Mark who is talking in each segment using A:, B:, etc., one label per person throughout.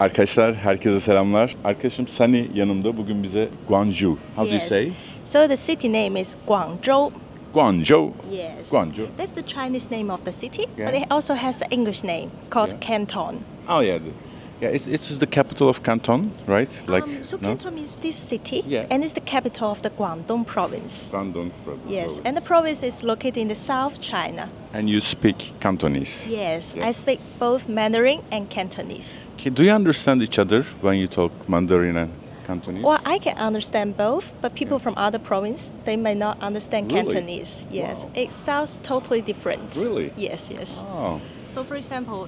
A: Arkadaşlar herkese selamlar. Arkadaşım Sunny yanımda. Bugün bize Guangzhou. How do you say?
B: So the city name is Guangzhou.
A: Guangzhou.
B: Yes.
A: Guangzhou.
B: That's the Chinese name of the city,
A: Yeah.
B: but it also has an English name called
A: Yeah.
B: Canton.
A: Oh yeah. It's the capital of Canton, right?
B: So
A: no?
B: Canton is this city,
A: Yeah.
B: and it's the capital of the Guangdong province.
A: Guangdong
B: Yes, and the province is located in the South China.
A: And you speak Cantonese.
B: Yes, I
A: Yes.
B: speak both Mandarin and Cantonese.
A: Do you understand each other when you talk Mandarin and Cantonese?
B: Well, I can understand both, but people from other province, they may not understand
A: Really?
B: Cantonese. Yes,
A: Wow.
B: it sounds totally different.
A: Really?
B: Yes, yes.
A: Oh.
B: So, for example,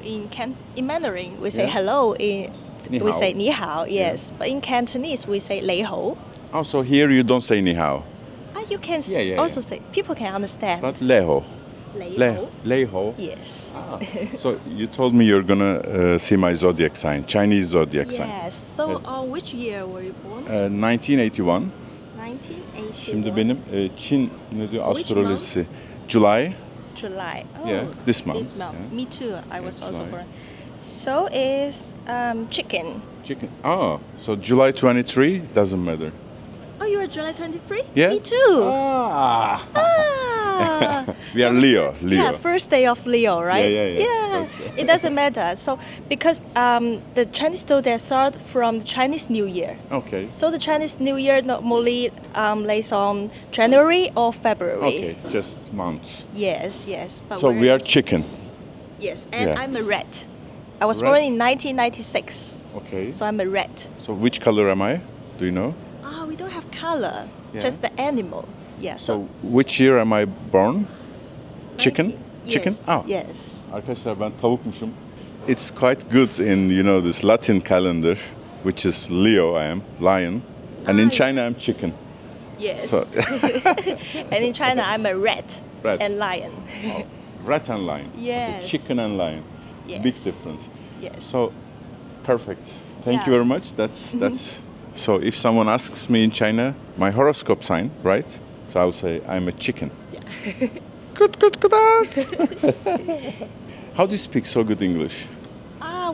B: in Mandarin, we say
A: Yeah.
B: hello.
A: Ni
B: We
A: hao.
B: say ni hao, yes. But in Cantonese, we say lei hou.
A: Oh, so here you don't say ni hao,
B: You can
A: Yeah,
B: also say, people can understand.
A: but leho.
B: Lei hou.
A: Leho.
B: Yes.
A: Ah. So you told me you're gonna see my zodiac sign, Chinese zodiac sign.
B: Yes. So, which year were you born?
A: 1981.
B: 1981.
A: Şimdi benim Çin ne diyor astrolojisi. July.
B: July. Oh,
A: Yeah, this month.
B: This month.
A: Yeah.
B: Me too. I was also
A: July.
B: born. So is chicken.
A: Chicken. Oh, so July 23 doesn't matter.
B: Oh, you are July 23?
A: Yeah.
B: Me too.
A: Ah.
B: Ah.
A: We are
B: So
A: Leo.
B: Yeah, first day of Leo, right?
A: Yeah. First day.
B: It doesn't matter. So because the Chinese zodiac start from the Chinese New Year.
A: Okay.
B: So the Chinese New Year normally lays on January or February.
A: Okay, just months.
B: Yes. But
A: So we are chicken.
B: Yes, and
A: Yeah.
B: I'm a rat. I was
A: Rat?
B: born in 1996,
A: Okay.
B: so I'm a rat.
A: So which color am I? Do you know?
B: We don't have color,
A: Yeah.
B: just the animal. Yeah.
A: So which year am I born? Chicken?
B: 90
A: Chicken?
B: Yes.
A: Oh.
B: Yes.
A: Arkadaşlar ben tavukmuşum. It's quite good in this Latin calendar, which is Leo. I am lion, and in
B: Ah,
A: China I'm chicken.
B: Yes.
A: So
B: And in China, I'm a rat,
A: Rat.
B: and lion.
A: rat and lion. Okay,
B: Yes.
A: chicken and lion.
B: Yes.
A: Big difference.
B: Yes.
A: So perfect. Thank you
B: Yeah.
A: very much. That's. So if someone asks me in China my horoscope sign, right? So I will say I'm a chicken.
B: Yeah.
A: Good. How do you speak so good English?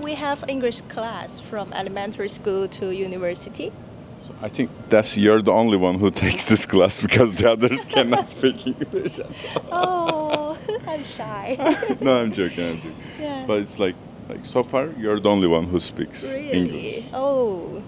B: We have English class from elementary school to university.
A: I think you're the only one who takes this class because the others cannot speak English.
B: Oh, I'm shy.
A: No, I'm joking.
B: Yeah.
A: But it's like so far you're the only one who speaks
B: Really?
A: English.
B: Oh,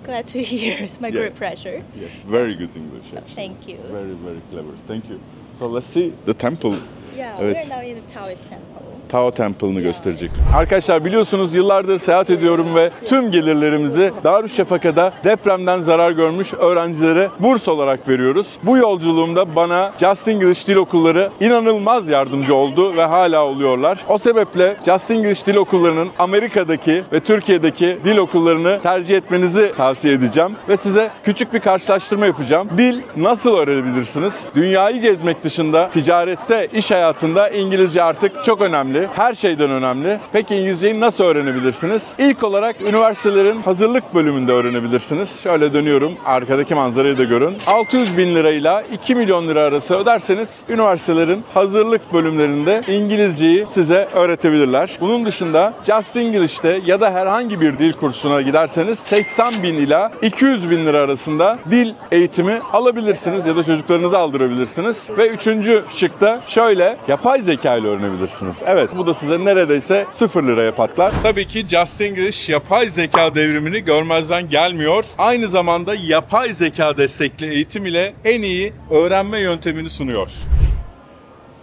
B: glad to hear. It's my
A: Yeah.
B: great pleasure.
A: Yes, very good English actually.
B: Thank you.
A: Very, very clever. Thank you. So let's see the temple.
B: Yeah,
A: Evet.
B: we're now in the Taoist temple.
A: Tao Temple'ını gösterecek. Arkadaşlar biliyorsunuz yıllardır seyahat ediyorum ve tüm gelirlerimizi Darüşşafaka'da depremden zarar görmüş öğrencilere burs olarak veriyoruz. Bu yolculuğumda bana Just English Dil Okulları inanılmaz yardımcı oldu ve hala oluyorlar. O sebeple Just English Dil Okulları'nın Amerika'daki ve Türkiye'deki dil okullarını tercih etmenizi tavsiye edeceğim ve size küçük bir karşılaştırma yapacağım. Dil nasıl öğrenebilirsiniz? Dünyayı gezmek dışında ticarette, iş hayatında İngilizce artık çok önemli. Her şeyden önemli. Peki İngilizceyi nasıl öğrenebilirsiniz? İlk olarak üniversitelerin hazırlık bölümünde öğrenebilirsiniz. Şöyle dönüyorum. Arkadaki manzarayı da görün. 600 bin lirayla 2 milyon lira arası öderseniz üniversitelerin hazırlık bölümlerinde İngilizceyi size öğretebilirler. Bunun dışında Just English'te ya da herhangi bir dil kursuna giderseniz 80 bin ila 200 bin lira arasında dil eğitimi alabilirsiniz ya da çocuklarınızı aldırabilirsiniz. Ve üçüncü şıkta şöyle yapay zeka ile öğrenebilirsiniz. Evet, bu da size neredeyse 0 liraya patlar. Tabii ki Just English yapay zeka devrimini görmezden gelmiyor. Aynı zamanda yapay zeka destekli eğitim ile en iyi öğrenme yöntemini sunuyor.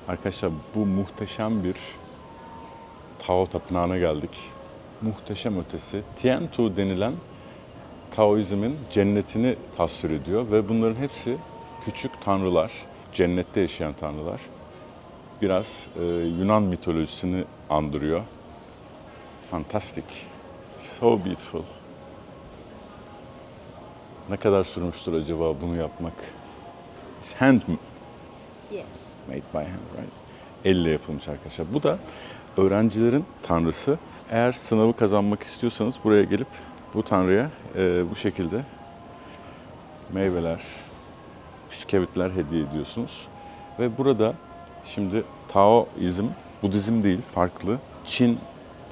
A: Arkadaşlar bu muhteşem bir Tao Tapınağı'na geldik. Muhteşem ötesi. Tiantu denilen Taoizmin cennetini tasvir ediyor ve bunların hepsi küçük tanrılar, cennette yaşayan tanrılar. Biraz Yunan mitolojisini andırıyor. Fantastic. So beautiful. Ne kadar sürmüştür acaba bunu yapmak? It's handmade
B: Yes.
A: by hand, right? Elle yapılmış arkadaşlar. Bu da öğrencilerin tanrısı. Eğer sınavı kazanmak istiyorsanız buraya gelip bu tanrıya bu şekilde meyveler, bisküvitler hediye ediyorsunuz. Ve burada şimdi Taoizm, Budizm değil, farklı Çin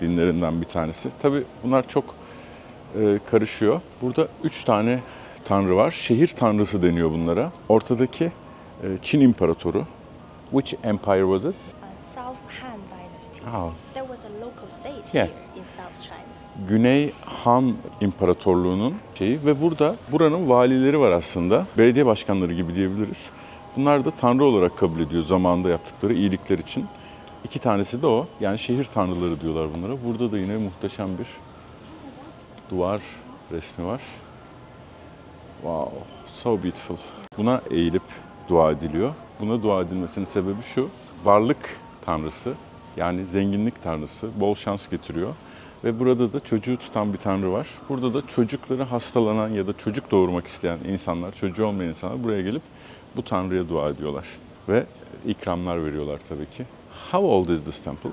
A: dinlerinden bir tanesi. Tabii bunlar çok karışıyor. Burada 3 tane tanrı var. Şehir tanrısı deniyor bunlara. Ortadaki Çin İmparatoru. Which empire was it?
B: South Han Dynasty.
A: Oh.
B: There was a local state
A: Yeah.
B: here in South China.
A: Güney Han İmparatorluğu'nun şeyi ve burada buranın valileri var aslında. Belediye başkanları gibi diyebiliriz. Bunlar da tanrı olarak kabul ediyor zamanında yaptıkları iyilikler için. 2 tanesi de o. Yani şehir tanrıları diyorlar bunlara. Burada da yine muhteşem bir duvar resmi var. Wow, so beautiful. Buna eğilip dua ediliyor. Buna dua edilmesinin sebebi şu. Varlık tanrısı, yani zenginlik tanrısı bol şans getiriyor. Ve burada da çocuğu tutan bir tanrı var. Burada da çocukları hastalanan ya da çocuk doğurmak isteyen insanlar, çocuğu olmayan insanlar buraya gelip bu tanrıya dua ediyorlar. Ve ikramlar veriyorlar tabii ki. How old is this temple?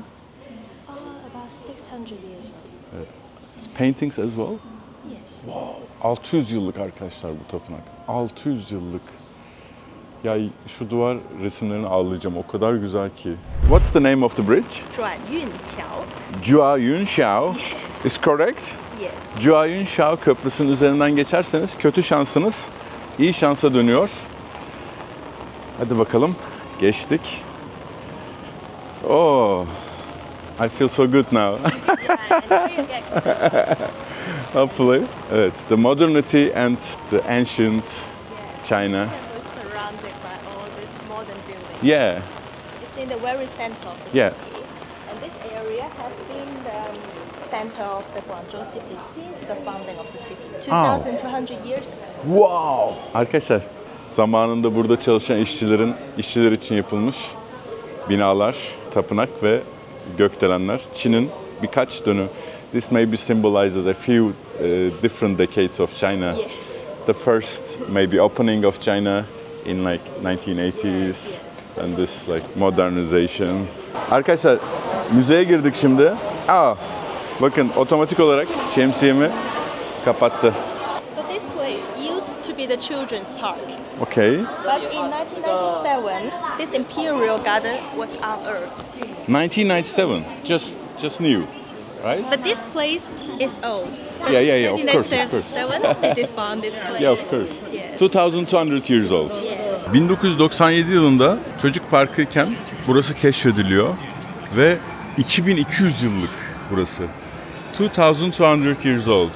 B: About 600 years old.
A: Paintings as well?
B: Yes.
A: 600 yıllık arkadaşlar bu tapınak. 600 yıllık. Ya şu duvar resimlerini ağlayacağım. O kadar güzel ki. What's the name of the bridge?
B: Zhuan Yunqiao.
A: Jua Yunxiao.
B: Yes.
A: Is correct?
B: Yes.
A: Jua Yunxiao köprüsünün üzerinden geçerseniz kötü şansınız iyi şansa dönüyor. Hadi bakalım. Geçtik. Oh. I feel so good now.
B: Yeah, and now you get
A: Hopefully. Evet. The modernity and the ancient China.
B: It was surrounded by all this modern buildings.
A: Yeah.
B: It's in the very center of the
A: Yeah.
B: city. And this area has been the center of the Guangzhou city since the founding of the city, 2,200 years ago.
A: Wow. Arkadaşlar zamanında burada çalışan işçiler için yapılmış binalar, tapınak ve gökdelenler. Çin'in birkaç dönüm. This maybe symbolizes a few different decades of China.
B: Yes.
A: The first maybe opening of China in like 1980s and this like modernization. Arkadaşlar müzeye girdik şimdi. Bakın otomatik olarak şemsiyemi kapattı.
B: So this place used to be the children's park.
A: Okay.
B: But in 1997, this imperial garden was unearthed.
A: 1997, just new, right?
B: But this place is old. But
A: Yeah, of
B: in
A: course.
B: 1997, they found this place.
A: Yeah, of course.
B: Yes.
A: 2200 years old.
B: Yes.
A: 1997 yılında çocuk parkıyken burası keşfediliyor ve 2200 yıllık burası. 2200 years old.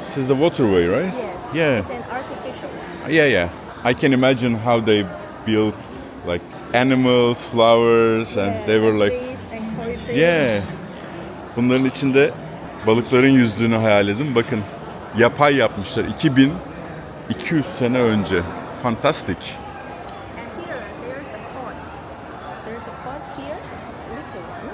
A: This is the waterway, right?
B: Yes.
A: Yeah.
B: It's an artificial.
A: Yeah. I can imagine how they built like animals, flowers, and they were like,
B: Fish and koi fish.
A: yeah. Bunların içinde balıkların yüzdüğünü hayal edin. Bakın yapay yapmışlar 2200 sene önce. Fantastic.
B: And here, there's a pond. There's a pond here, a little one,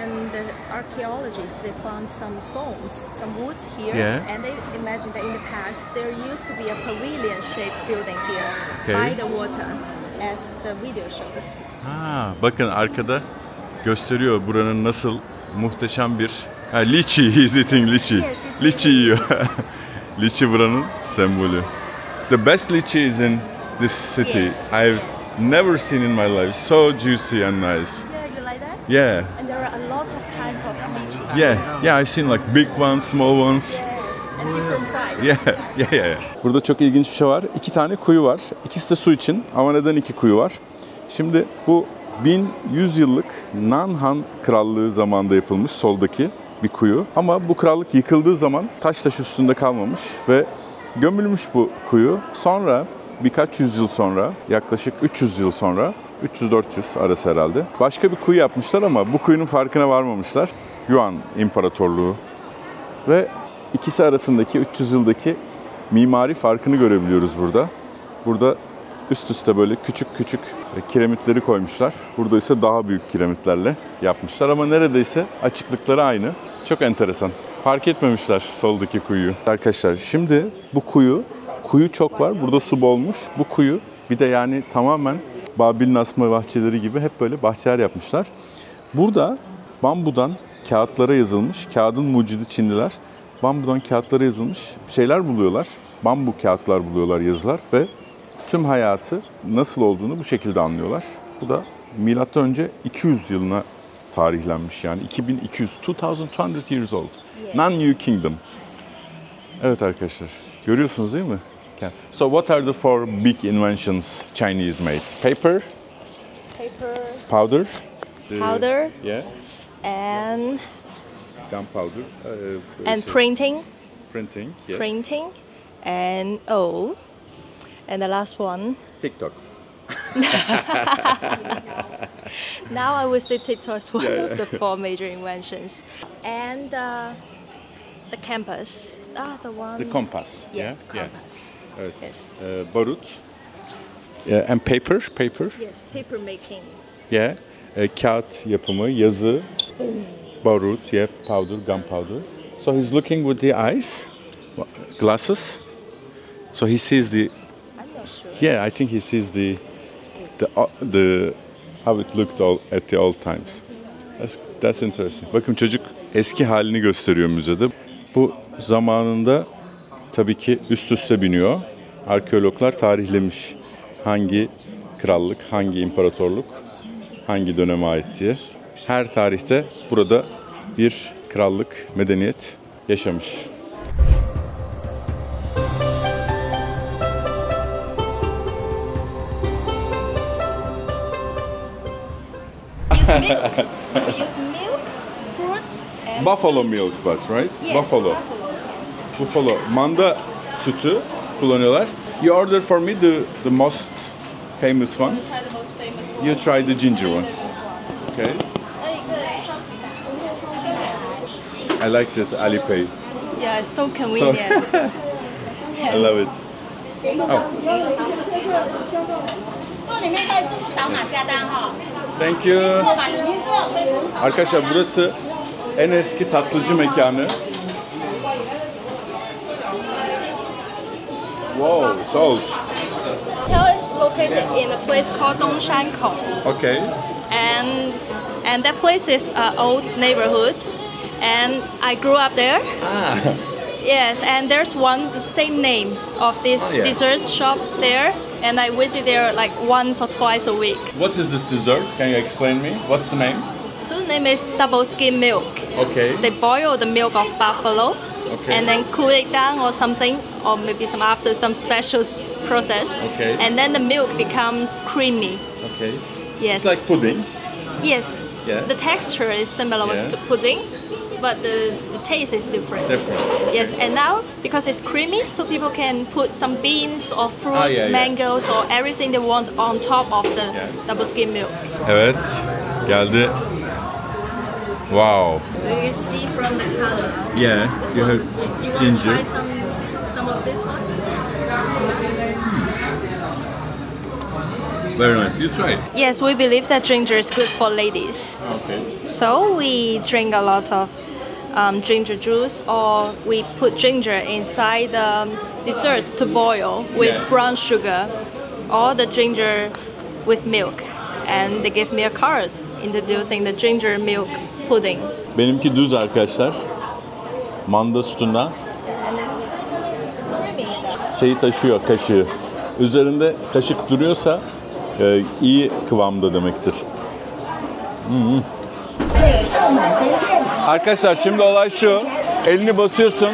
B: and the archaeologists they found some stones, some woods here,
A: Yeah.
B: and they imagine that in the past there used to be a pavilion-shaped building here
A: Okay.
B: by the water, as the video shows.
A: Bakın arkada gösteriyor buranın nasıl muhteşem bir... Lychee, he's eating lychee.
B: Yes, he's
A: Lychee yiyor. Lychee buranın sembolü. The best lychee is in this city.
B: Yes,
A: I've never seen in my life. So juicy and nice.
B: Yeah, you like that?
A: Yeah.
B: And there are a lot of kinds of lychee.
A: Yeah, I've seen like big ones, small ones.
B: And different price.
A: Yeah. Burada çok ilginç bir şey var. 2 tane kuyu var. İkisi de su için. Ama neden 2 kuyu var? Şimdi bu 1100 yıllık Nanhan Krallığı zamanında yapılmış soldaki bir kuyu. Ama bu krallık yıkıldığı zaman taş üstünde kalmamış ve gömülmüş bu kuyu. Sonra birkaç yüzyıl sonra, yaklaşık 300 yıl sonra, 300-400 arası herhalde, başka bir kuyu yapmışlar ama bu kuyunun farkına varmamışlar. Yuan İmparatorluğu. Ve ikisi arasındaki 300 yıldaki mimari farkını görebiliyoruz burada. Burada üst üste böyle küçük kiremitleri koymuşlar. Burada ise daha büyük kiremitlerle yapmışlar ama neredeyse açıklıkları aynı. Çok enteresan. Fark etmemişler soldaki kuyuyu. Arkadaşlar şimdi bu kuyu çok var. Burada su bolmuş. Bu kuyu bir de yani tamamen Babil'in asma bahçeleri gibi hep böyle bahçeler yapmışlar. Burada bambudan kağıtlara yazılmış, kağıdın mucidi Çinliler bambudan kağıtlara yazılmış şeyler buluyorlar. Bambu kağıtlar buluyorlar, yazılar ve tüm hayatı nasıl olduğunu bu şekilde anlıyorlar. Bu da M.Ö. 200 yılına tarihlenmiş yani 2200 years old. Non-New Kingdom. Evet arkadaşlar, görüyorsunuz değil mi? So what are the four big inventions Chinese made? Paper, powder, yeah,
B: and
A: gunpowder,
B: printing,
A: yes.
B: and and the last one.
A: TikTok.
B: Now I would say TikTok is one of the four major inventions, and the compass. The one.
A: The compass.
B: Yes, the compass.
A: Evet.
B: Yes.
A: Barut. Yeah, and paper.
B: Yes, paper making.
A: Yeah. Kağıt yapımı, yazı, barut, yeah, powder, gunpowder. So he's looking with the eyes, glasses. So he sees the.
B: I'm not sure.
A: Yeah, I think he sees the how it looked at the old times. That's interesting. Bakın çocuk eski halini gösteriyor müzede. Bu zamanında tabii ki üst üste biniyor. Arkeologlar tarihlemiş hangi krallık, hangi imparatorluk, hangi döneme ait diye. Her tarihte burada bir krallık, medeniyet yaşamış.
B: We use milk, fruit, and
A: Buffalo milk but right?
B: yes,
A: Buffalo. Manda sütü kullanıyorlar. You order for me the most famous one.
B: Try the most famous one.
A: You try the ginger one. Okay. I like this Alipay.
B: Yeah, it's so convenient.
A: I love it. Oh. Thank you. Arkadaşlar burası en eski tatlıcı mekanı. Wow, salt.
B: Hotel is located in a place called Dongshankou,
A: Okay.
B: and that place is an old neighborhood, and I grew up there. Yes, and there's the same name of this
A: Oh, yeah.
B: dessert shop there, and I visit there like once or twice a week.
A: What is this dessert? Can you explain me? What's the name?
B: So the name is double skim milk.
A: Okay.
B: They boil the milk of buffalo,
A: Okay.
B: and then cool it down or something, or maybe after some special process.
A: Okay.
B: And then the milk becomes creamy.
A: Okay.
B: Yes.
A: It's like pudding.
B: Yes.
A: Yeah.
B: The texture is similar
A: Yeah.
B: to pudding, but the taste is different.
A: Different.
B: Yes, and now because it's creamy, so people can put some beans or fruits,
A: yeah.
B: mangoes, or everything they want on top of the
A: Yeah.
B: double skim milk.
A: Evet. Geldi. Wow.
B: You can see from the color.
A: Yeah. You have
B: You want to
A: ginger.
B: try some of this one?
A: Very nice. You try it.
B: Yes, we believe that ginger is good for ladies.
A: Okay.
B: So we drink a lot of ginger juice, or we put ginger inside the dessert to boil with
A: Yeah.
B: brown sugar, or the ginger with milk. And they give me a card introducing the ginger milk pudding.
A: Benimki düz arkadaşlar. Manda sütünden
B: And it's creamy.
A: şeyi taşıyor, kaşığı. Üzerinde kaşık duruyorsa iyi kıvamda demektir. Arkadaşlar şimdi olay şu. Elini basıyorsun.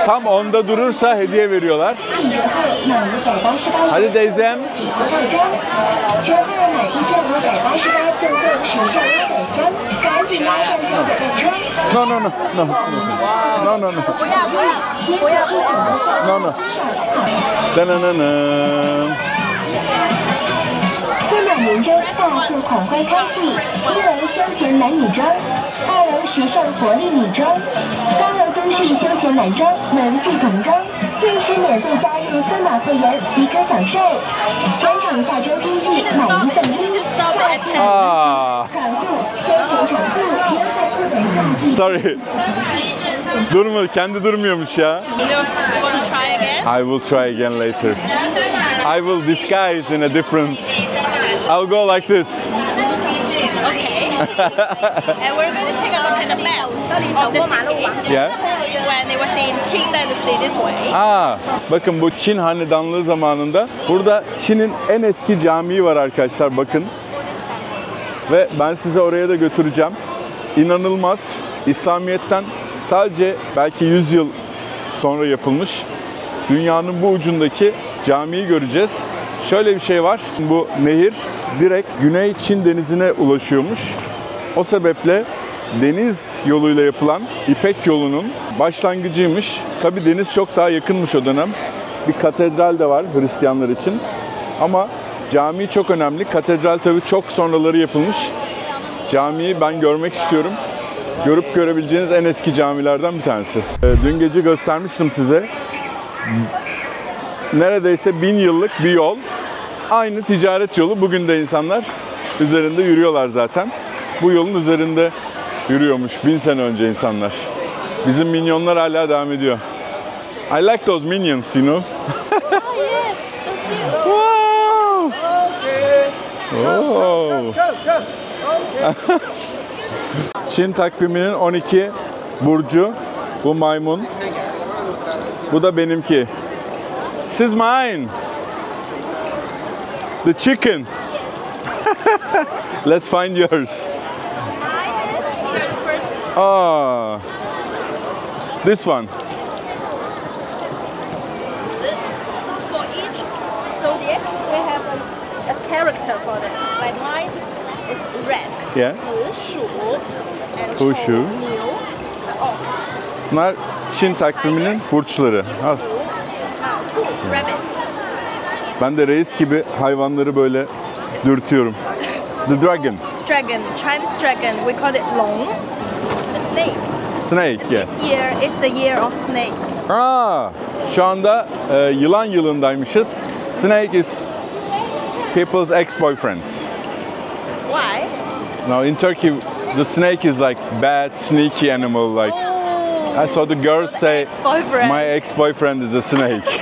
A: Tam onda durursa hediye veriyorlar. Hadi teyzem. No. Da-na-na-na.
C: 司马明真大字款徽开季，一楼休闲男女装，二楼时尚活力女装，三楼都市休闲男装、文具童装。现时免费加入司马会员即可享受。全场下周 T 恤买一送一，夏季
A: Aa,
C: 短裤、休闲长裤优惠不等夏季。
A: sorry. Durmadı, kendi durmuyormuş ya.
B: You want to try again?
A: I will try again later. I will disguise in a different. I'll go like this.
B: Okay. And we're going to take a look at the map of the city.
A: Yeah.
B: When it was in Qing Dynasty this way.
A: Aa, bakın bu Çin hanedanlığı zamanında burada Çin'in en eski camii var arkadaşlar bakın. Ve ben size oraya da götüreceğim. inanılmaz. İslamiyet'ten sadece belki 100 yıl sonra yapılmış dünyanın bu ucundaki camiyi göreceğiz. Şöyle bir şey var. Bu nehir direkt Güney Çin denizine ulaşıyormuş. O sebeple deniz yoluyla yapılan İpek yolunun başlangıcıymış. Tabii deniz çok daha yakınmış o dönem. Bir katedral de var Hristiyanlar için. Ama cami çok önemli. Katedral tabii çok sonraları yapılmış. Camiyi ben görmek istiyorum. Görüp görebileceğiniz en eski camilerden bir tanesi. Dün gece göstermiştim size. Neredeyse 1000 yıllık bir yol. Aynı ticaret yolu. Bugün de insanlar üzerinde yürüyorlar zaten. Bu yolun üzerinde yürüyormuş 1000 sene önce insanlar. Bizim minyonlar hala devam ediyor. I like those minions, you know. Wow! Oh. Çin takviminin 12 burcu. Bu maymun. Bu da benimki. This is mine. The chicken. Let's find yours. Ah, this one.
B: So for each zodiac, we have a character for them. Like mine is rat,
A: Yeah.
B: 子鼠, and
A: 虎鼠.
B: 牛, the ox.
A: Bunlar Çin takviminin burçları. Al.
B: Two, rabbit.
A: Ben de reis gibi hayvanları böyle dürtüyorum. The dragon.
B: Dragon, Chinese dragon, we call it long. The snake.
A: Snake, yeah.
B: This year is the year of snake.
A: Aa, şu anda yılan yılındaymışız. Snake is people's ex-boyfriends.
B: Why?
A: Now in Turkey, the snake is like bad, sneaky animal. Like I saw the girls
B: So the
A: say,
B: ex-boyfriend.
A: "My ex-boyfriend is a snake."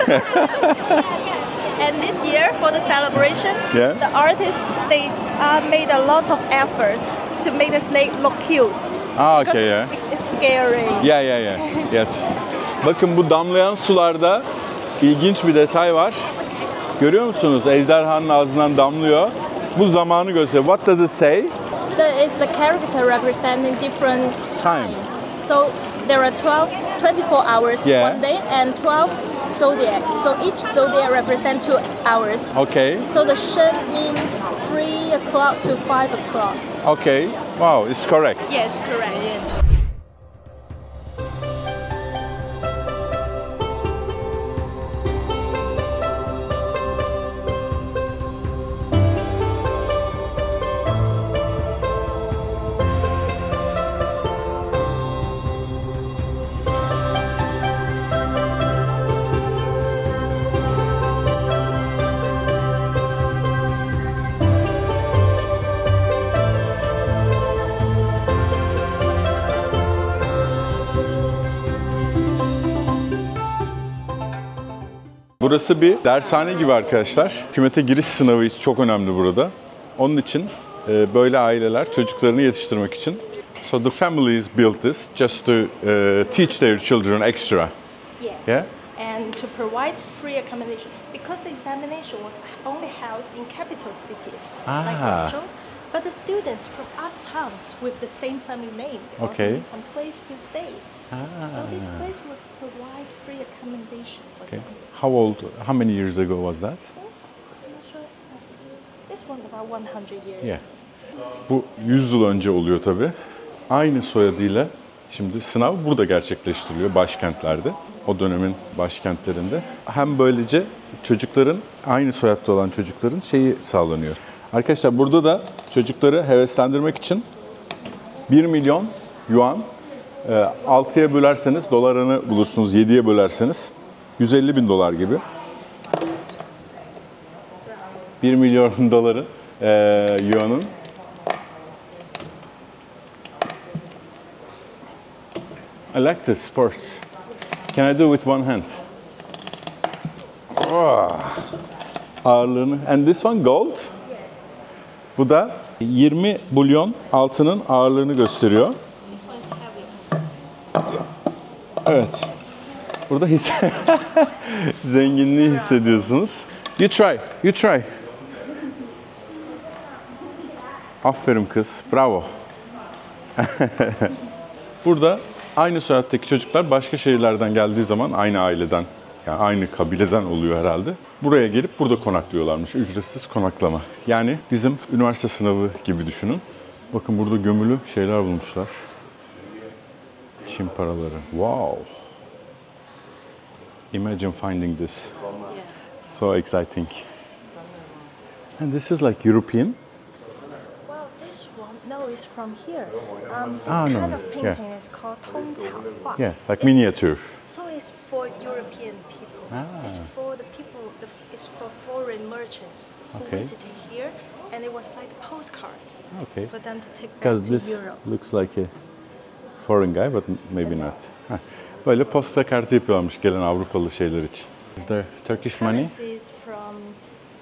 B: And this year for the celebration,
A: Yeah.
B: the artists they made a lot of efforts to make the snake look cute.
A: Ah,
B: Because
A: okay, yeah.
B: it's scary.
A: Yeah. Yes. Bakın bu damlayan sularda ilginç bir detay var. Görüyor musunuz? Ejderhanın ağzından damlıyor. Bu zamanı gösteriyor. What does it say?
B: There is the character representing different
A: Time.
B: So there are 24 hours
A: Yeah.
B: one day and 12 zodiac. So each zodiac represents 2 hours.
A: Okay.
B: So the Shen means 3 o'clock to 5 o'clock.
A: Okay. Wow, it's correct.
B: Yes, correct.
A: Burası bir dershane gibi arkadaşlar. Hükümete giriş sınavı çok önemli burada. Onun için böyle aileler çocuklarını yetiştirmek için. So the families built this just to teach their children extra.
B: Yes.
A: Yeah?
B: And to provide free accommodation because the examination was only held in capital cities like Guangzhou. But the students from other towns with the same family name, they also
A: Okay.
B: need some place to stay. So this place will provide free accommodation for
A: Okay.
B: them.
A: How many years ago was that?
B: I'm not sure. This one about 100 years.
A: Yeah. Bu 100 yıl önce oluyor tabii. Aynı soyadıyla şimdi sınav burada gerçekleştiriliyor başkentlerde. O dönemin başkentlerinde. Hem böylece çocukların, aynı soyadda olan çocukların şeyi sağlanıyor. Arkadaşlar burada da çocukları heveslendirmek için 1 milyon yuan 6'ya bölerseniz dolarını bulursunuz, 7'ye bölerseniz 150 bin dolar gibi. 1 milyon doları yuanın. I like this sports. Can I do with one hand? Ağırlığını. And this one gold?
B: Yes.
A: Bu da 20 bulyon altının ağırlığını gösteriyor.
B: This one is heavy.
A: Evet. Burada zenginliği hissediyorsunuz. You try, you try. Aferin kız, bravo. Burada aynı soyaddaki çocuklar başka şehirlerden geldiği zaman aynı aileden, yani aynı kabileden oluyor herhalde. Buraya gelip burada konaklıyorlarmış. Ücretsiz konaklama. Yani bizim üniversite sınavı gibi düşünün. Bakın burada gömülü şeyler bulmuşlar. Çin paraları. Wow. Imagine finding this. So exciting. And this is like European.
B: Well, this one, no, it's from here. This
A: Ah,
B: kind
A: no,
B: of
A: yeah.
B: painting is called 通草画.
A: Yeah, like miniature.
B: So it's for European people. It's for the people. It's for foreign merchants who
A: Okay.
B: visited here, and it was like a postcard
A: Okay.
B: for them to take back
A: Because
B: to
A: this
B: Europe.
A: looks like a foreign guy, but maybe not. Heh. Böyle posta kartı yapıyorlarmış gelen Avrupalı şeyler için. Is there Turkish money?
B: Currencies from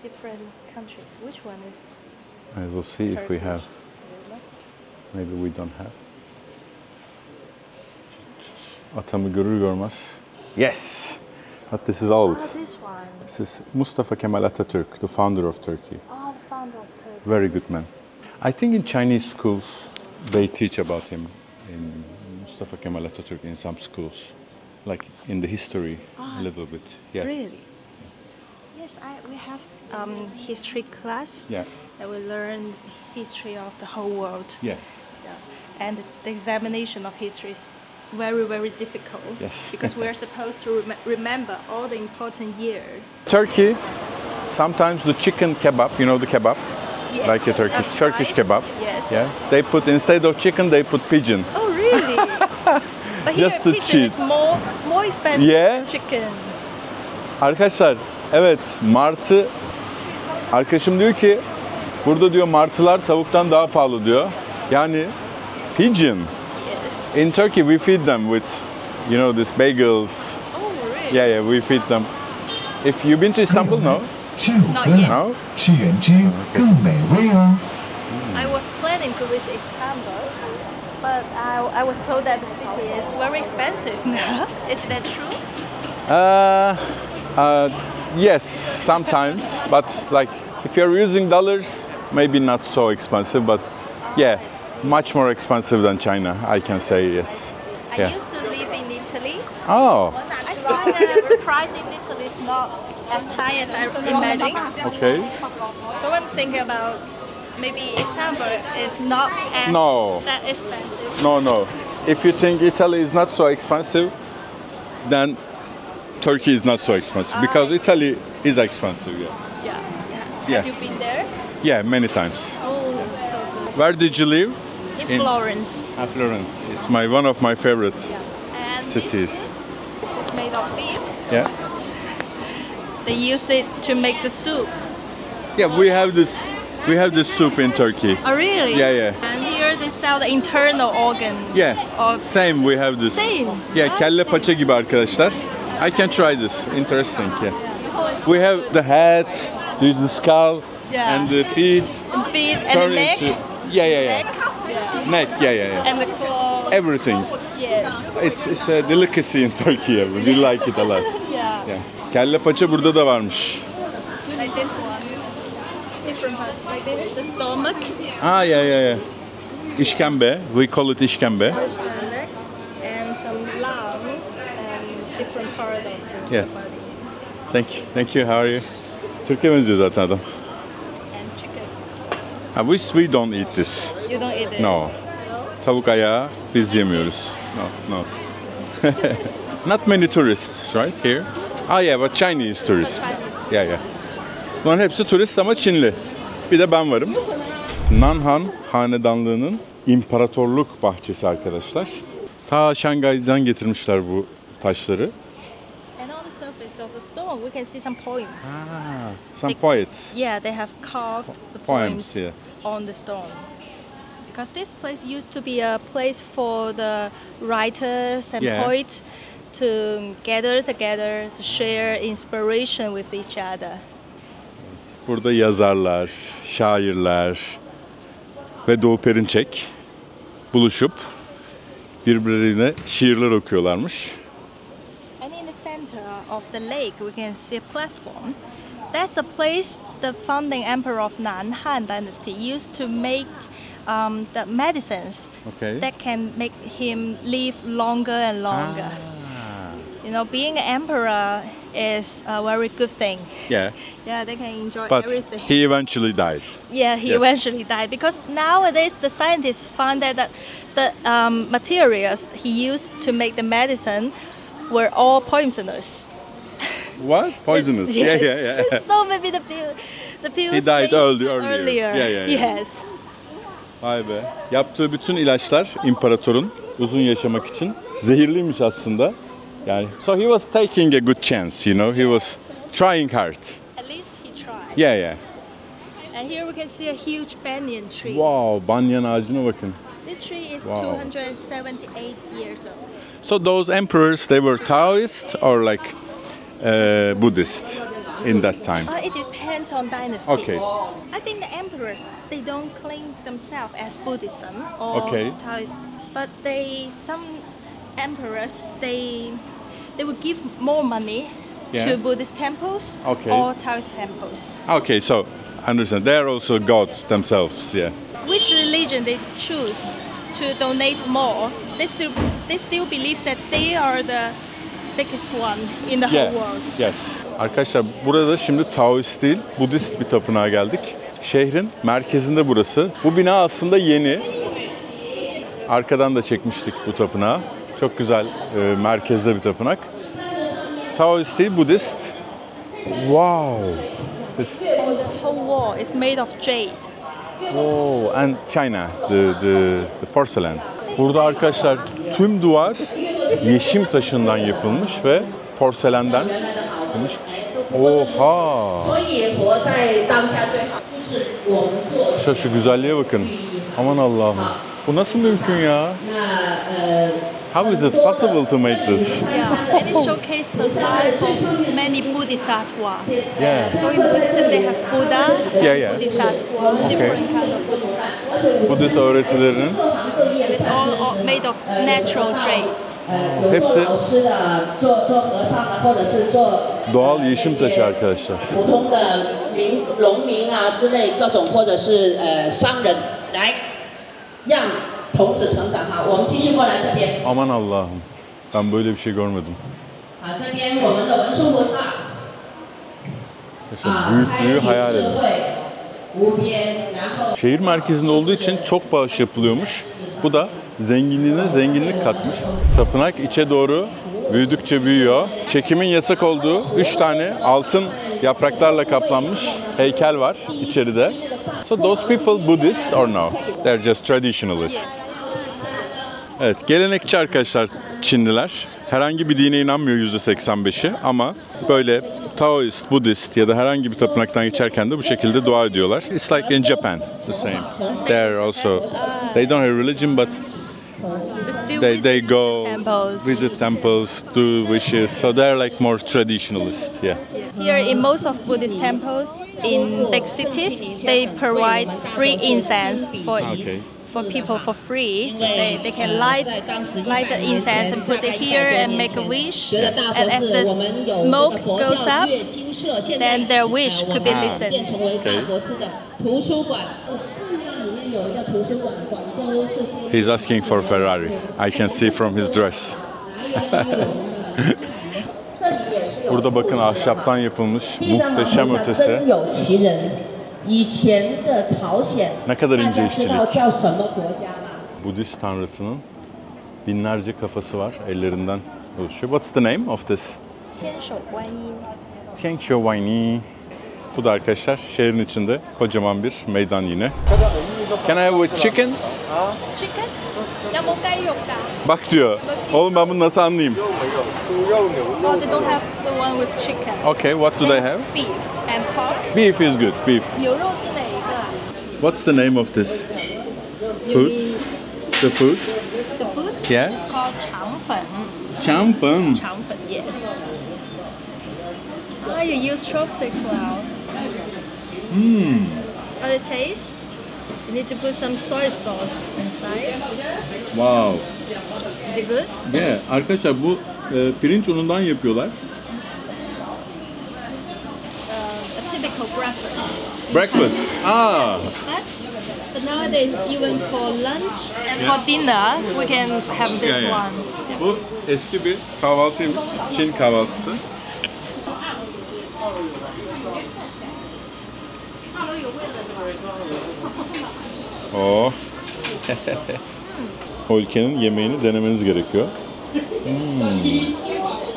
B: different countries. Which one is
A: I will see if we
B: Turkish?
A: have. Maybe we don't have. Atamı görür görmez. Yes! But this is old.
B: Oh, this one.
A: This is Mustafa Kemal Atatürk, the founder of Turkey.
B: Oh, the founder of Turkey.
A: Very good man. I think in Chinese schools they teach about him in Mustafa Kemal Atatürk in some schools, like in the history a little bit. Yeah.
B: Really? Yes, we have history class.
A: Yeah.
B: That we learn history of the whole world.
A: Yeah.
B: Yeah. And the examination of history is very, very difficult.
A: Yes.
B: Because we are supposed to remember all the important years.
A: Turkey, sometimes the chicken kebab, you know the kebab,
B: Yes,
A: like a
B: that's
A: Turkish
B: right.
A: kebab.
B: Yes.
A: Yeah. They put instead of chicken, they put pigeon.
B: Oh, really? But here,
A: Just the
B: pigeon
A: cheese.
B: is more expensive
A: Yeah.
B: than chicken.
A: Arkadaşlar, evet martı. Arkadaşım diyor ki burada diyor martılar tavuktan daha pahalı diyor. Yani pigeon.
B: Yes.
A: In Turkey we feed them with, you know, these bagels.
B: Oh, really?
A: Yeah, we feed them. If you've been to Istanbul, no?
B: Not yet.
A: No?
D: 吃原汁更美味哦。
B: I was planning to visit Istanbul, but I was told that the city is very expensive now. Is that true?
A: Yes, sometimes, but like if you're using dollars, maybe not so expensive, but yeah, much more expensive than China, I can say yes.
B: I
A: Yeah.
B: used to live in Italy.
A: Oh,
B: I find the price in Italy is not as high as I imagined.
A: okay.
B: So I'm thinking about maybe Istanbul is not as
A: No.
B: that expensive.
A: No. If you think Italy is not so expensive, then Turkey is not so expensive because
B: I see.
A: Italy is expensive. Yeah.
B: Yeah.
A: Yeah.
B: Have you been there?
A: Yeah, many times.
B: Oh, so good.
A: Where did you live?
B: In Florence.
A: Florence. It's one of my favorite
B: And
A: cities.
B: it's made of beef.
A: Yeah.
B: They used it to make the soup.
A: Yeah, we have this soup in Turkey.
B: Oh, really?
A: Yeah.
B: And here they sell the internal organ.
A: Yeah.
B: Of
A: Same, we have this.
B: Same.
A: Yeah, kelle paça gibi arkadaşlar. I can try this. Interesting. Yeah. We have the head, the skull,
B: Yeah.
A: and the feet.
B: feet and the
A: Turn
B: neck.
A: into yeah.
B: Neck.
A: Neck. Yeah.
B: And the claw.
A: Everything.
B: Yes.
A: It's a delicacy in Turkey. Yeah. We like it a lot.
B: Yeah.
A: Yeah. Kelle paça burada da varmış.
B: Like this one. Different parts. Like this, the stomach.
A: Ah, yeah. İşkembe. We call it işkembe.
B: The stomach. And some lung. And different part of the
A: Yeah.
B: body.
A: Thank you. How are you? Türkiye benziyor zaten adam.
B: And chickens.
A: We don't eat this.
B: You don't eat it?
A: No. Tavuk ayağı biz yemiyoruz. No. Not many tourists, right, here? Ah, yeah, but Chinese tourists. Yeah. Bunların hepsi turist ama Çinli. Bir de ben varım. Nanhan Hanedanlığı'nın imparatorluk bahçesi arkadaşlar. Ta Şangay'dan getirmişler bu taşları.
B: And on the surface of the stone, we can see some poems.
A: Some poets.
B: Yeah, they have carved the
A: Poems,
B: poems
A: yeah.
B: on the stone. Because this place used to be a place for the writers and
A: Yeah.
B: poets to gather together to share inspiration with each other.
A: Burada yazarlar, şairler ve Doğu Perinçek buluşup birbirlerine şiirler okuyorlarmış.
B: And in the center of the lake, we can see a platform. That's the place the founding emperor of Nanhan Dynasty used to make the medicines
A: Okay.
B: that can make him live longer and longer. You know, being an emperor is a very good thing.
A: Yeah.
B: Yeah, they can enjoy
A: But
B: everything.
A: he eventually died.
B: Yeah, he
A: Yes.
B: eventually died because nowadays the scientists found that the materials he used to make the medicine were all poisonous.
A: What? Poisonous.
B: Yes.
A: Yeah.
B: So maybe the pills
A: He died
B: made
A: earlier. Yeah.
B: Yes.
A: Vay be. Yaptığı bütün ilaçlar imparatorun uzun yaşamak için zehirliymiş aslında. Yani so he was taking a good chance, you know. He was trying hard.
B: At least he tried.
A: Yeah.
B: And here we can see a huge banyan tree.
A: Wow, banyan ağacına bakın.
B: This tree is
A: Wow.
B: 278 years old.
A: So those emperors, they were Taoist or like Buddhist in that time?
B: It depends on dynasties.
A: Okay.
B: I think the emperors, they don't claim themselves as Buddhism or
A: Okay.
B: Taoist, but some emperors, they would give more money
A: Yeah.
B: to Buddhist temples
A: Okay.
B: or Taoist temples.
A: Okay, so I understand. They're also gods themselves, yeah.
B: Which religion they choose to donate more, they still believe that they are the biggest one in the whole world.
A: Yes. Arkadaşlar burada şimdi Taoist değil, Budist bir tapınağa geldik. Şehrin merkezinde burası. Bu bina aslında yeni. Arkadan da çekmiştik bu tapınağı. Çok güzel merkezde bir tapınak. Taoist değil, Budist. Wow. This,
B: The whole wall is made of jade.
A: oh, and China, the porcelain. Burada arkadaşlar tüm duvar yeşim taşından yapılmış ve porselenden yapılmış. Oha! Şu güzelliğe bakın. Aman Allah'ım. Bu nasıl mümkün ya? How is it possible to make this?
B: Yeah, and it showcases the life of many Buddhist artwork.
A: Yeah.
B: So in Buddhism they have Buddha and
A: Yeah.
B: Buddhist artwork, different kind of Buddhist artwork.
A: Budist öğretilerinin
B: And it's all made of natural jade.
A: hepsi doğal yeşim taşı arkadaşlar.
E: 普通的农民啊之类各种，或者是商人来让童子成长。好，我们继续过来这边。
A: Aman Allah'ım. Ben böyle bir şey görmedim.
E: 好，这边我们的文殊菩萨
A: Mesela büyüklüğü hayal edin.
E: 无边，然后
A: Şehir merkezinde olduğu için çok bağış yapılıyormuş. Bu da zenginliğine zenginlik katmış. Tapınak içe doğru büyüdükçe büyüyor. Çekimin yasak olduğu 3 tane altın yapraklarla kaplanmış heykel var içeride. So those people Buddhist or no? They're just traditionalists. Evet, gelenekçi arkadaşlar Çinliler. Herhangi bir dine inanmıyor %85'i ama böyle Taoist, Buddhist ya da herhangi bir tapınaktan geçerken de bu şekilde dua ediyorlar. It's like in Japan, the same. They're also, they don't have religion but
B: Still
A: they
B: visit
A: go
B: the temples.
A: visit temples, do wishes, so they're like more traditionalist, yeah.
B: Here in most of Buddhist temples in big cities, they provide free incense
A: Okay.
B: for people for free. They can light the incense and put it here and make a wish. And as the smoke goes up, then their wish could be listened.
E: 成为大佛寺的图书馆。里面有一个图书馆，广州是
A: He's asking for Ferrari. I can see from his dress.
E: 这里也是有
A: Burada bakın ahşaptan yapılmış muhteşem
E: 真
A: ötesi.
E: 有其人。以前的朝鲜，
A: Ne kadar
E: 大
A: ince
E: 家知道
A: işçilik.
E: 叫什么国家吗？
A: Budist tanrısının binlerce kafası var. Ellerinden oluşuyor. What's the name of this?
B: 千手观音.
A: Tianqiu Weini. Bu da arkadaşlar şehrin içinde kocaman bir meydan yine. Can I have with chicken?
B: Chicken? 有冇雞肉㗎?
A: Bak diyor. Oğlum ben bunu nasıl anlayayım?
B: Oh, they don't have the one with chicken.
A: Okay, what do they have?
B: Beef and pork.
A: Beef is good, beef.
B: 牛肉是哪一个?
A: What's the name of this food? The food?
B: The food
A: Yeah.
B: is called 腸粉.
A: Changfen.
B: 腸粉, yes. Ah, you use chopsticks well. How it taste? You need to put some soy sauce inside.
A: Wow.
B: Is it good?
A: Yeah, arkadaşlar bu pirinç unundan yapıyorlar.
B: A typical breakfast.
A: Breakfast. Ah,
B: But But nowadays, even for lunch and for dinner, we can have this one.
A: Bu eski bir kahvaltıymış. Çin kahvaltısı. Oh. O ülkenin yemeğini denemeniz gerekiyor.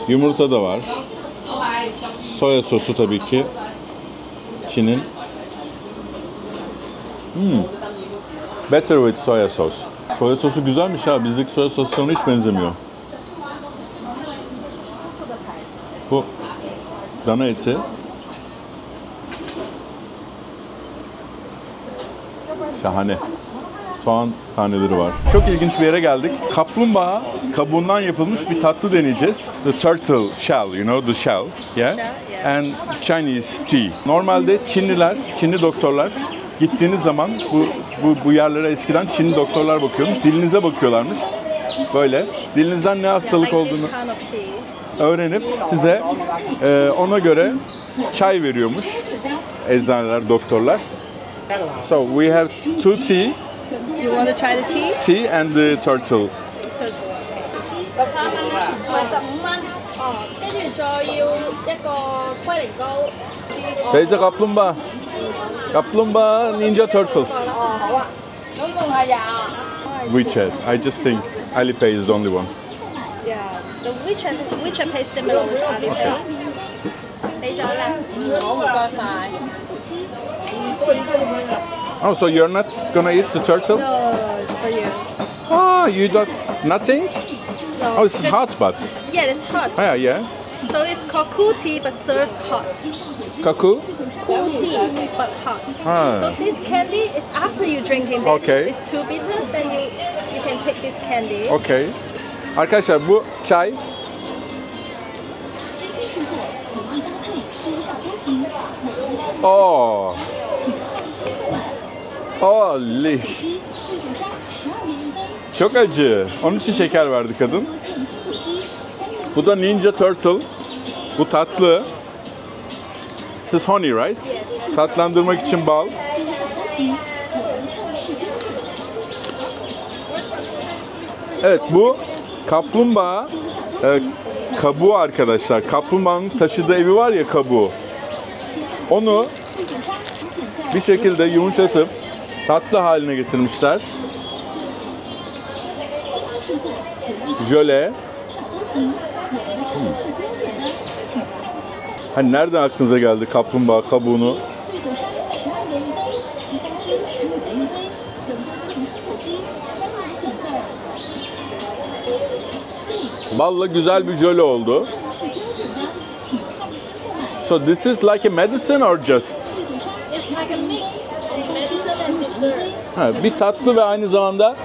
A: Yumurta da var. Soya sosu tabii ki. Çin'in. Better with soya sauce. Soya sosu güzelmiş ha. Bizdeki soya soslarına hiç benzemiyor. Bu dana eti. Şahane. Soğan taneleri var. Çok ilginç bir yere geldik. Kaplumbağa kabuğundan yapılmış bir tatlı deneyeceğiz. The turtle shell, you know the shell, yeah? And Chinese tea. Normalde Çinli doktorlar gittiğiniz zaman bu yerlere eskiden Çinli doktorlar bakıyormuş. Dilinize bakıyorlarmış. Böyle. Dilinizden ne hastalık olduğunu öğrenip size ona göre çay veriyormuş eczaneler, doktorlar. So we have 2 tea.
B: You want to try the tea?
A: Tea and the turtle. Teyze kaplumbağa. Kaplumbağa Ninja Turtles. WeChat. I just think Alipay is the only one.
B: Yeah, the WeChat Pay is similar with Alipay.
A: Oh, so you're not gonna eat the turtle?
B: No, it's for you.
A: Ah, you got nothing?
B: No,
A: Oh, it's hot, but
B: Yeah, it's hot.
A: yeah.
B: So it's called cool tea, but served hot.
A: Kaku.
B: Cool tea, but hot.
A: Ah.
B: So this candy is after you drinking this.
A: Okay.
B: It's too bitter, then you can take this candy.
A: Okay. Arkadaşlar bu çay. Oh. Holy. Çok acı. Onun için şeker verdi kadın. Bu da Ninja Turtle. Bu tatlı. This is honey, right? Tatlandırmak için bal. Evet, bu kaplumbağa kabuğu arkadaşlar. Kaplumbağanın taşıdığı evi var ya, kabuğu. Onu bir şekilde yumuşatıp tatlı haline getirmişler. Jöle. Hani nereden aklınıza geldi kaplumbağa kabuğunu? Balla güzel bir jöle oldu. So this is like a medicine or just?
B: It's like a mix of medicine and dessert.
A: Ha, bir tatlı ve aynı zamanda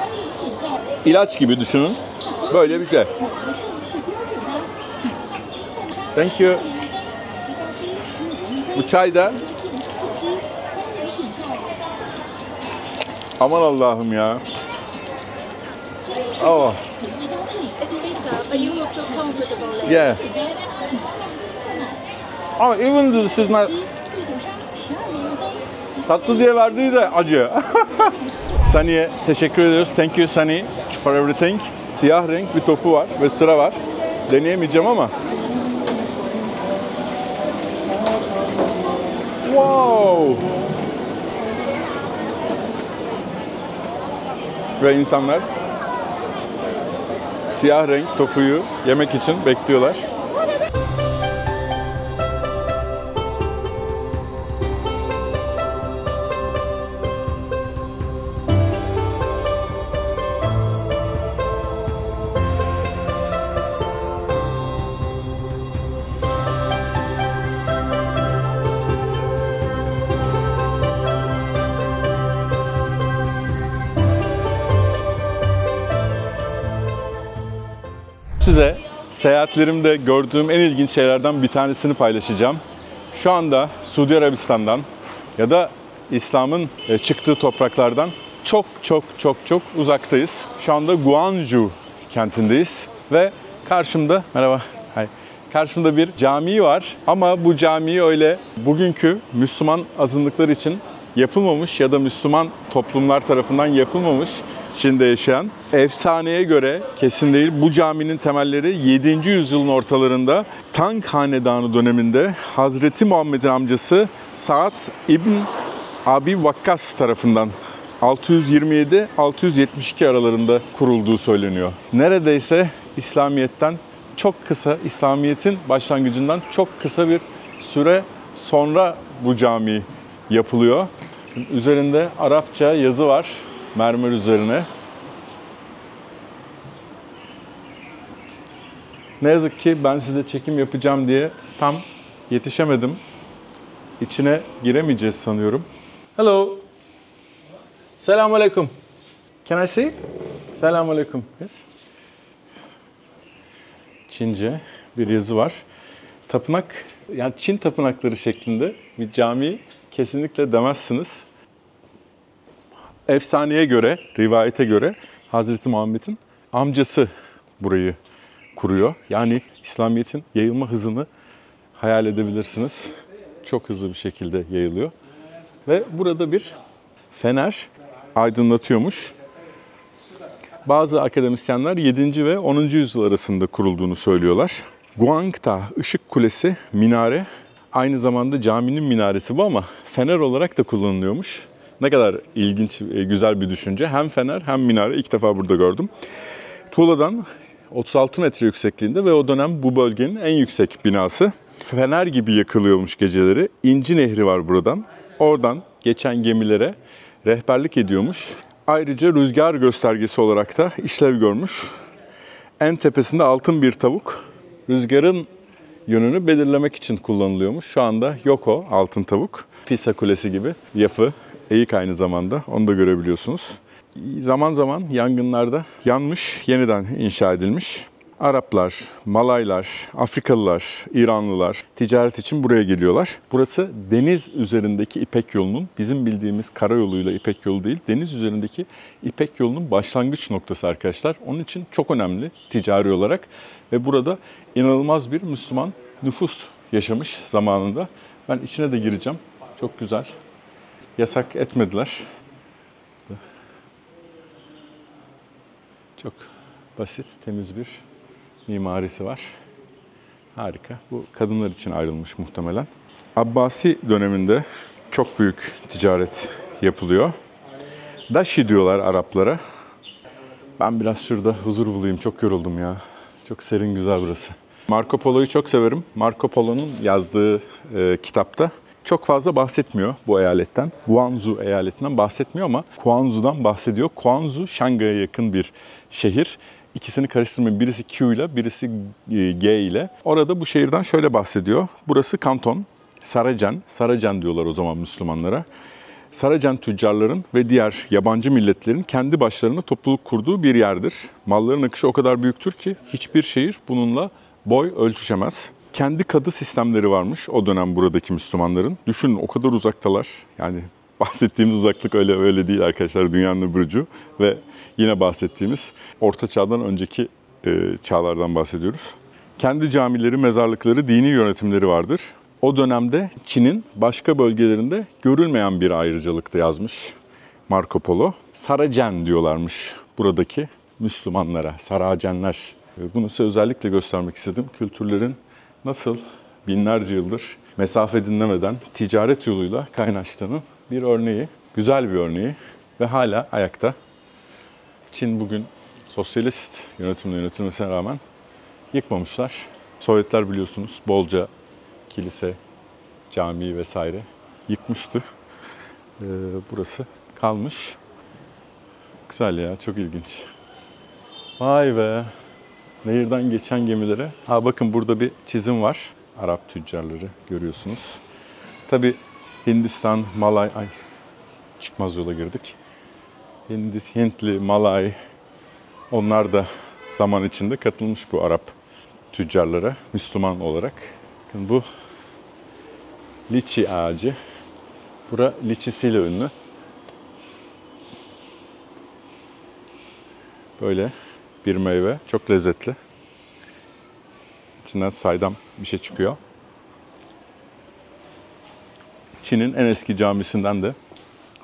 A: ilaç gibi düşünün. Böyle bir şey. Thank you. Bu çay da. Aman Allah'ım ya. Oh,
B: It's bitter, but you will feel comfortable later.
A: yeah. Oh, even this is not... Tatlı diye verdiği de acı. Sunny'e teşekkür ediyoruz. Thank you Sunny for everything. Siyah renk bir tofu var ve sıra var. Deneyemeyeceğim ama. Wow! Ve insanlar siyah renk tofuyu yemek için bekliyorlar. Size seyahatlerimde gördüğüm en ilginç şeylerden bir tanesini paylaşacağım. Şu anda Suudi Arabistan'dan ya da İslam'ın çıktığı topraklardan çok uzaktayız. Şu anda Guangzhou kentindeyiz ve karşımda, merhaba, karşımda bir cami var ama bu camiyi öyle bugünkü Müslüman azınlıklar için yapılmamış ya da Müslüman toplumlar tarafından yapılmamış Çin'de yaşayan. Efsaneye göre, kesin değil, bu caminin temelleri 7. yüzyılın ortalarında Tang Hanedanı döneminde Hazreti Muhammed'in amcası Sa'd ibn Abi Vakkas tarafından 627-672 aralarında kurulduğu söyleniyor. Neredeyse İslamiyet'ten çok kısa, İslamiyet'in başlangıcından çok kısa bir süre sonra bu cami yapılıyor. Üzerinde Arapça yazı var, mermer üzerine. Ne yazık ki ben size çekim yapacağım diye tam yetişemedim. İçine giremeyeceğiz sanıyorum. Hello. Selamun Aleyküm. Can I see? Selamun Aleyküm. Yes. Çince bir yazı var. Tapınak, yani Çin tapınakları şeklinde bir cami kesinlikle demezsiniz. Efsaneye göre, rivayete göre Hazreti Muhammed'in amcası burayı kuruyor. Yani İslamiyet'in yayılma hızını hayal edebilirsiniz. Çok hızlı bir şekilde yayılıyor. Ve burada bir fener aydınlatıyormuş. Bazı akademisyenler 7. ve 10. yüzyıl arasında kurulduğunu söylüyorlar. Guangta Işık Kulesi, minare. Aynı zamanda caminin minaresi bu ama fener olarak da kullanılıyormuş. Ne kadar ilginç, güzel bir düşünce. Hem fener hem minare, ilk defa burada gördüm. Tuğladan 36 metre yüksekliğinde ve o dönem bu bölgenin en yüksek binası. Fener gibi yakılıyormuş geceleri. İnci Nehri var buradan. Oradan geçen gemilere rehberlik ediyormuş. Ayrıca rüzgar göstergesi olarak da işlev görmüş. En tepesinde altın bir tavuk. Rüzgarın yönünü belirlemek için kullanılıyormuş. Şu anda yok o altın tavuk. Pisa Kulesi gibi yapı. Eğik aynı zamanda. Onu da görebiliyorsunuz. Zaman zaman yangınlarda yanmış, yeniden inşa edilmiş. Araplar, Malaylar, Afrikalılar, İranlılar ticaret için buraya geliyorlar. Burası deniz üzerindeki İpek yolunun, bizim bildiğimiz karayoluyla İpek yolu değil, deniz üzerindeki İpek yolunun başlangıç noktası arkadaşlar. Onun için çok önemli ticari olarak ve burada inanılmaz bir Müslüman nüfus yaşamış zamanında. Ben içine de gireceğim. Çok güzel. Yasak etmediler. Çok basit, temiz bir mimarisi var. Harika. Bu kadınlar için ayrılmış muhtemelen. Abbasi döneminde çok büyük ticaret yapılıyor. Dashi diyorlar Araplara. Ben biraz şurada huzur bulayım. Çok yoruldum ya. Çok serin, güzel burası. Marco Polo'yu çok severim. Marco Polo'nun yazdığı kitapta çok fazla bahsetmiyor bu eyaletten. Guangzhou eyaletinden bahsetmiyor ama Quanzhou'dan bahsediyor. Quanzhou, Şangay'a yakın bir şehir. İkisini karıştırmayın. Birisi Q ile, birisi G ile. Orada bu şehirden şöyle bahsediyor. Burası kanton, Sarajen. Sarajen diyorlar o zaman Müslümanlara. Sarajen tüccarların ve diğer yabancı milletlerin kendi başlarına topluluk kurduğu bir yerdir. Malların akışı o kadar büyüktür ki hiçbir şehir bununla boy ölçüşemez. Kendi kadı sistemleri varmış o dönem buradaki Müslümanların. Düşünün o kadar uzaktalar. Yani bahsettiğimiz uzaklık öyle değil arkadaşlar. Dünyanın öbür ucu ve yine bahsettiğimiz Orta Çağ'dan önceki çağlardan bahsediyoruz. Kendi camileri, mezarlıkları, dini yönetimleri vardır. O dönemde Çin'in başka bölgelerinde görülmeyen bir ayrıcalıkta yazmış Marco Polo. Sarajen diyorlarmış buradaki Müslümanlara, Saracenler. Bunu size özellikle göstermek istedim. Kültürlerin nasıl binlerce yıldır mesafe dinlemeden ticaret yoluyla kaynaştığının bir örneği. Güzel bir örneği ve hala ayakta. Çin bugün sosyalist yönetimle yönetilmesine rağmen yıkmamışlar. Sovyetler biliyorsunuz bolca kilise, cami vesaire yıkmıştı. Burası kalmış. Güzel ya, çok ilginç. Vay be! Nehirden geçen gemilere. Bakın burada bir çizim var. Arap tüccarları görüyorsunuz. Tabii Hindistan, Malay... çıkmaz yola girdik. Hintli, Malay... Onlar da zaman içinde katılmış bu Arap tüccarlara, Müslüman olarak. Bakın bu liçi ağacı. Bura liçisiyle ünlü. Böyle bir meyve. Çok lezzetli. İçinden saydam bir şey çıkıyor. Çin'in en eski camisinden de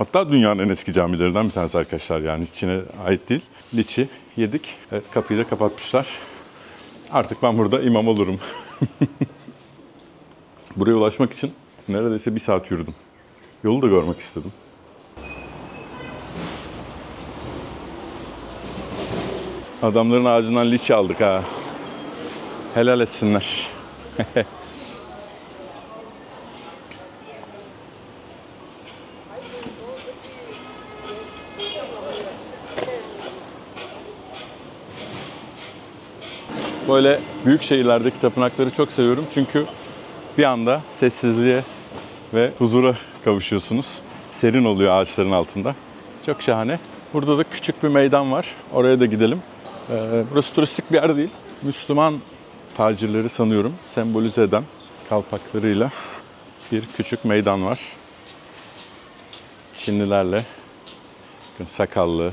A: Hatta dünyanın en eski camilerinden bir tanesi arkadaşlar. Yani Çin'e ait değil. Liçi yedik. Evet, kapıyı da kapatmışlar. Artık ben burada imam olurum. Buraya ulaşmak için neredeyse 1 saat yürüdüm. Yolu da görmek istedim. Adamların ağacından liçi aldık ha. Helal etsinler. Böyle büyük şehirlerdeki tapınakları çok seviyorum. Çünkü bir anda sessizliğe ve huzura kavuşuyorsunuz. Serin oluyor ağaçların altında. Çok şahane. Burada da küçük bir meydan var. Oraya da gidelim. Burası turistik bir yer değil. Müslüman tacirleri sanıyorum sembolize eden kalpaklarıyla bir küçük meydan var. Çinlilerle sakallı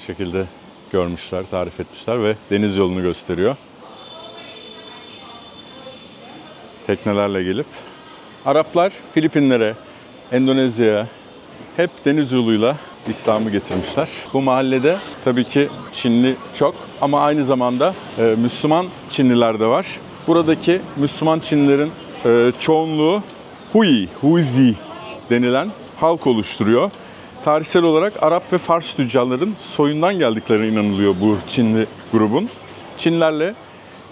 A: şekilde görmüşler, tarif etmişler ve deniz yolunu gösteriyor. Teknelerle gelip Araplar Filipinlere, Endonezya'ya hep deniz yoluyla İslam'ı getirmişler. Bu mahallede tabii ki Çinli çok ama aynı zamanda Müslüman Çinliler de var. Buradaki Müslüman Çinlilerin çoğunluğu Huizi denilen halk oluşturuyor. Tarihsel olarak Arap ve Fars tüccarların soyundan geldiklerine inanılıyor bu Çinli grubun. Çinlerle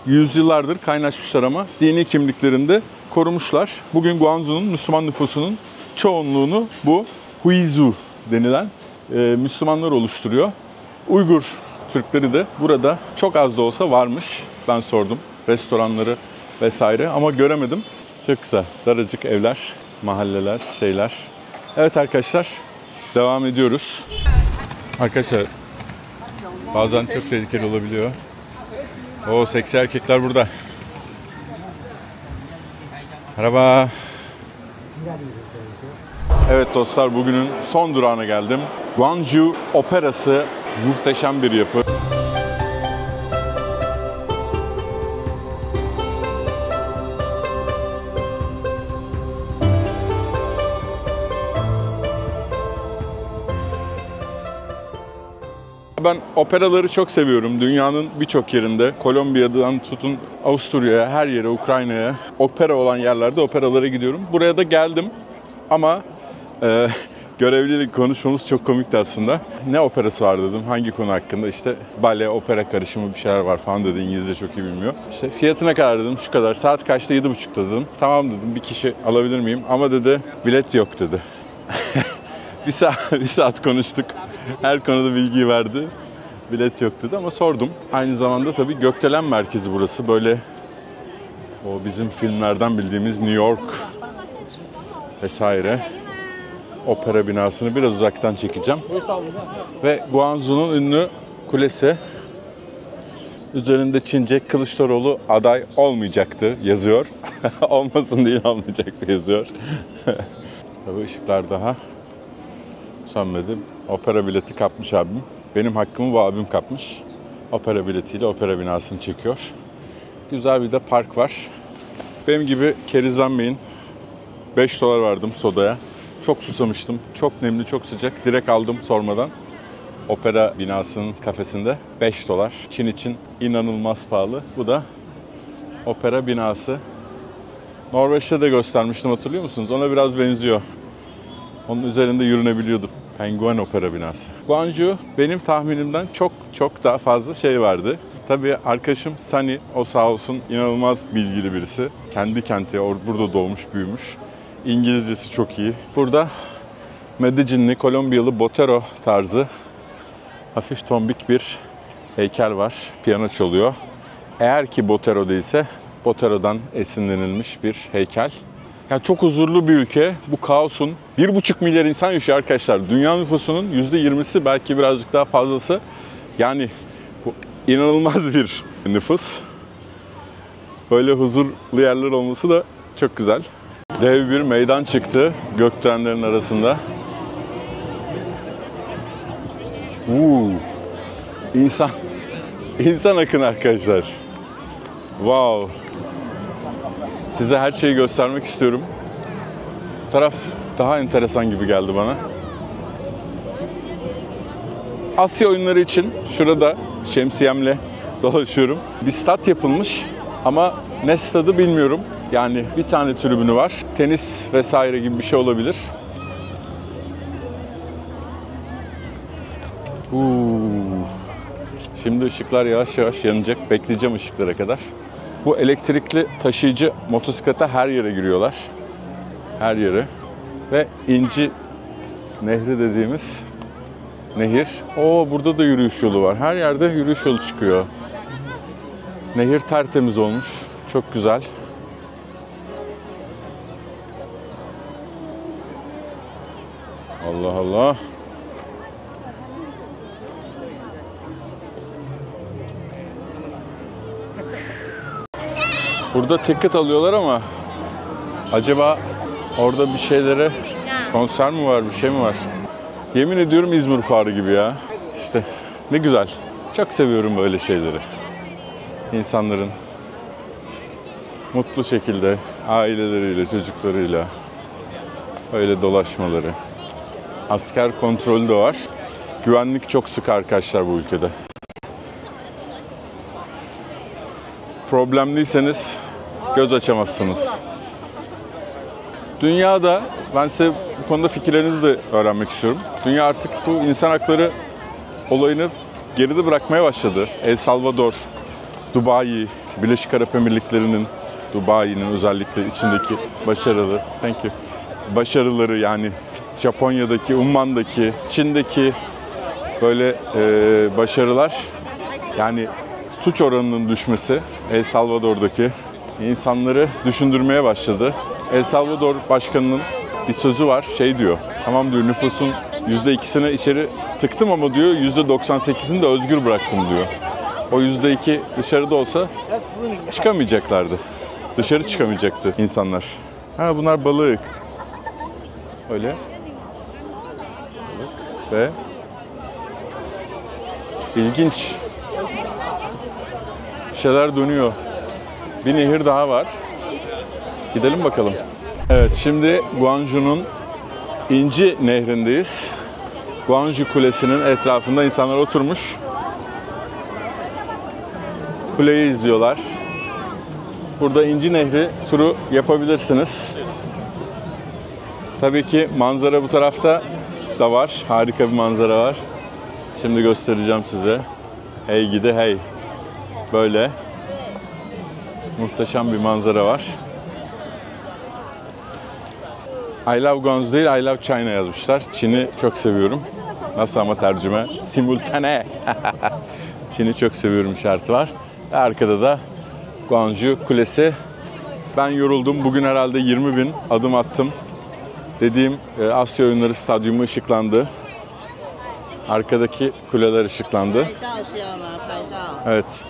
A: yüzyıllardır kaynaşmışlar ama dini kimliklerini de korumuşlar. Bugün Guangzhou'nun Müslüman nüfusunun çoğunluğunu bu Huizu denilen Müslümanlar oluşturuyor. Uygur Türkleri de burada çok az da olsa varmış. Ben sordum restoranları vesaire ama göremedim. Çok güzel. Daracık evler, mahalleler, şeyler. Evet arkadaşlar, devam ediyoruz. Arkadaşlar, bazen çok tehlikeli olabiliyor. O seksi erkekler burada. Merhaba. Evet dostlar, bugünün son durağına geldim. Gwangju Operası muhteşem bir yapı. Ben operaları çok seviyorum. Dünyanın birçok yerinde, Kolombiya'dan tutun Avusturya'ya, her yere, Ukrayna'ya, opera olan yerlerde operalara gidiyorum. Buraya da geldim ama görevliyle konuşmamız çok komikti aslında. Ne operası var dedim, hangi konu hakkında? İşte bale, opera karışımı bir şeyler var falan dedi. İngilizce çok iyi bilmiyor. İşte fiyatına kadar dedim, şu kadar. Saat kaçta? 7.30'da dedim. Tamam dedim, bir kişi alabilir miyim? Ama dedi, bilet yok dedi. bir saat konuştuk. Her konuda bilgiyi verdi. Bilet yok dedi ama sordum. Aynı zamanda tabii gökdelen merkezi burası. Böyle o bizim filmlerden bildiğimiz New York vesaire opera binasını biraz uzaktan çekeceğim. Ve Guangzhou'nun ünlü kulesi. Üzerinde Çince Kılıçdaroğlu aday olmayacaktı yazıyor. Olmasın değil, olmayacaktı yazıyor. Tabii ışıklar daha sönmedi. Opera bileti kapmış abim. Benim hakkımı bu abim kapmış. Opera biletiyle opera binasını çekiyor. Güzel bir de park var. Benim gibi kerizlenmeyin. $5 verdim sodaya. Çok susamıştım. Çok nemli, çok sıcak. Direkt aldım sormadan. Opera binasının kafesinde $5. Çin için inanılmaz pahalı. Bu da opera binası. Norveç'te de göstermiştim, hatırlıyor musunuz? Ona biraz benziyor. Onun üzerinde yürünebiliyordu. Penguen Opera binası. Gwangju benim tahminimden çok daha fazla şey vardı. Tabii arkadaşım Sunny, o sağ olsun inanılmaz bilgili birisi. Kendi kenti, burada doğmuş, büyümüş. İngilizcesi çok iyi. Burada Medellinli, Kolombiyalı Botero tarzı hafif tombik bir heykel var. Piyano çalıyor. Eğer ki Botero değilse Botero'dan esinlenilmiş bir heykel. Yani çok huzurlu bir ülke. Bu kaosun 1,5 milyar insan yaşıyor arkadaşlar. Dünya nüfusunun %20'si, belki birazcık daha fazlası. Yani bu inanılmaz bir nüfus. Böyle huzurlu yerler olması da çok güzel. Dev bir meydan çıktı gökdelenlerin arasında. İnsan akın arkadaşlar. Wow. Size her şeyi göstermek istiyorum. Bu daha enteresan gibi geldi bana. Asya oyunları için şurada şemsiyemle dolaşıyorum. Bir stat yapılmış ama ne stadı bilmiyorum. Yani bir tane tribünü var. Tenis vesaire gibi bir şey olabilir. Şimdi ışıklar yavaş yavaş yanacak. Bekleyeceğim ışıklara kadar. Bu elektrikli taşıyıcı motosiklete her yere giriyorlar. Her yere. Ve İnci Nehri dediğimiz nehir. Burada da yürüyüş yolu var. Her yerde yürüyüş yolu çıkıyor. Nehir tertemiz olmuş. Çok güzel. Allah Allah. Burada ticket alıyorlar ama acaba orada bir şeylere konser mi var, bir şey mi var? Yemin ediyorum İzmir Fuarı gibi ya. İşte ne güzel. Çok seviyorum böyle şeyleri. İnsanların mutlu şekilde aileleriyle, çocuklarıyla öyle dolaşmaları. Asker kontrolü de var. Güvenlik çok sık arkadaşlar bu ülkede. Problemliyseniz göz açamazsınız. Dünyada, ben size bu konuda fikirlerinizi de öğrenmek istiyorum. Dünya artık bu insan hakları olayını geride bırakmaya başladı. El Salvador, Dubai, Birleşik Arap Emirlikleri'nin, Dubai'nin özellikle içindeki başarıları, yani Japonya'daki, Umman'daki, Çin'deki böyle başarılar, yani suç oranının düşmesi El Salvador'daki insanları düşündürmeye başladı. El Salvador Başkanı'nın bir sözü var, diyor, tamam diyor, nüfusun %2'sini içeri tıktım ama diyor %98'ini de özgür bıraktım diyor. O %2 dışarıda olsa çıkamayacaklardı. Dışarı çıkamayacaktı insanlar. Bunlar balık. Öyle. Balık ve ilginç şeyler dönüyor. Bir nehir daha var. Gidelim bakalım. Evet, şimdi Gwangju'nun İnci Nehri'ndeyiz. Gwangju Kulesi'nin etrafında insanlar oturmuş. Kuleyi izliyorlar. Burada İnci Nehri turu yapabilirsiniz. Tabii ki manzara bu tarafta da var. Harika bir manzara var. Şimdi göstereceğim size. Hey gidi hey. Böyle muhteşem bir manzara var. I love Guangzhou değil, I love China yazmışlar. Çin'i çok seviyorum. Nasıl ama tercüme? Simultane. Çin'i çok seviyorum işareti var. Ve arkada da Gwangju Kulesi. Ben yoruldum. Bugün herhalde 20.000 adım attım. Dediğim Asya Oyunları Stadyumu ışıklandı. Arkadaki kuleler ışıklandı. Evet.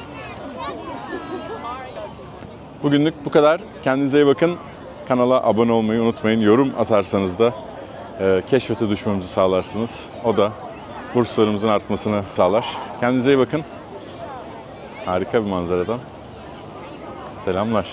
A: Bugünlük bu kadar. Kendinize iyi bakın. Kanala abone olmayı unutmayın. Yorum atarsanız da keşfete düşmemizi sağlarsınız. O da burslarımızın artmasını sağlar. Kendinize iyi bakın. Harika bir manzaradan selamlar.